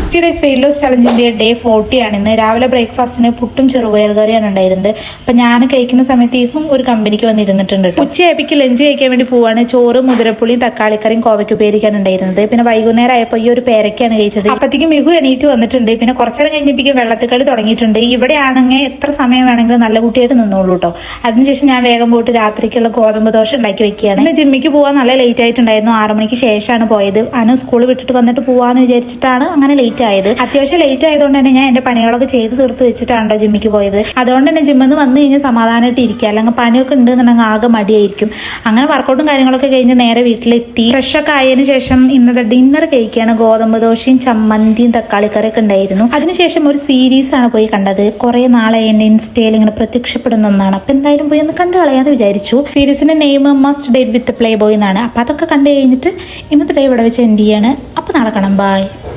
60 days weight loss ചലഞ്ചിന്റെ day 40 ആണ് ഇന്ന്. രാവിലെ ബ്രേക്ക്ഫാസ്റ്റിന് പുട്ടും ചെറുപയർ കറിയാണ് ഉണ്ടായിരുന്നത്. അപ്പൊ ഞാൻ കഴിക്കുന്ന സമയത്തേക്കും ഒരു കമ്പനിക്ക് വന്നിരുന്നിട്ടുണ്ട്. ഉച്ചയായപ്പേക്ക് ലഞ്ച് കഴിക്കാൻ വേണ്ടി പോവാണ്. ചോറ്, മുതിരപ്പുളിയും തക്കാളിക്കറിയും കോവയ്ക്കുപ്പേരിക്കാണ് ഉണ്ടായിരുന്നത്. പിന്നെ വൈകുന്നേരം ആയപ്പോൾ ഈ ഒരു പേരക്കാണ് കഴിച്ചത്. അപ്പത്തേക്കും മിഹു എണീറ്റ് വന്നിട്ടുണ്ട്. പിന്നെ കുറച്ചേരം കഴിഞ്ഞപ്പോഴേക്കും വെള്ളത്തിക്കളി തുടങ്ങിയിട്ടുണ്ട്. ഇവിടെ ആണെങ്കിൽ എത്ര സമയം വേണമെങ്കിലും നല്ല കുട്ടിയായിട്ട് നിന്നോളൂ കേട്ടോ. അതിനുശേഷം ഞാൻ വേഗം പോയിട്ട് രാത്രിക്കുള്ള ഗോതമ്പ് ദോശ ഉണ്ടാക്കി വെക്കുകയാണ്. ഇന്ന് ജിമ്മിക്ക് പോകാൻ നല്ല ലേറ്റ് ആയിട്ടുണ്ടായിരുന്നു. 6 മണിക്ക് ശേഷമാണ് പോയത്. അനു സ്കൂൾ വിട്ടിട്ട് വന്നിട്ട് പോവാന്ന് വിചാരിച്ചിട്ടാണ് അങ്ങനെ ലേറ്റ് ആയത്. അത്യാവശ്യം ലേറ്റ് ആയതുകൊണ്ട് തന്നെ ഞാൻ എന്റെ പണികളൊക്കെ ചെയ്ത് തീർത്ത് വെച്ചിട്ടാണോ ജിമ്മിക്ക് പോയത്. അതുകൊണ്ട് തന്നെ ജിമ്മിൽ വന്നു കഴിഞ്ഞാൽ സമാധാനമായിട്ട് ഇരിക്കുക. അല്ലെങ്കിൽ പണിയൊക്കെ ഉണ്ടെന്നുണ്ടെങ്കിൽ ആകെ മടിയായിരിക്കും. അങ്ങനെ വർക്കൗട്ടും കാര്യങ്ങളൊക്കെ കഴിഞ്ഞ് നേരെ വീട്ടിലെത്തി ഫ്രഷൊക്കെ ആയതിനു ശേഷം ഇന്നത്തെ ഡിന്നർ കഴിക്കുകയാണ്. ഗോതമ്പ് ദോശയും ചമ്മന്തിയും തക്കാളിക്കറിയൊക്കെ ഉണ്ടായിരുന്നു. അതിനുശേഷം ഒരു സീരീസ് ആണ് പോയി കണ്ടത്. കുറെ നാളെ എന്റെ ഇൻസ്റ്റയിൽ ഇങ്ങനെ പ്രത്യക്ഷപ്പെടുന്ന ഒന്നാണ്. അപ്പൊ എന്തായാലും പോയി ഒന്ന് കണ്ടു കളയാന്ന് വിചാരിച്ചു. സീരീസിന്റെ name must date with play boy എന്നാണ്. അപ്പൊ അതൊക്കെ കണ്ടു കഴിഞ്ഞിട്ട് ഇന്നത്തെ ഡേ ഇവിടെ വെച്ച് എൻഡ് ചെയ്യാണ്. അപ്പൊ നാളെ കാണാം. ബൈ.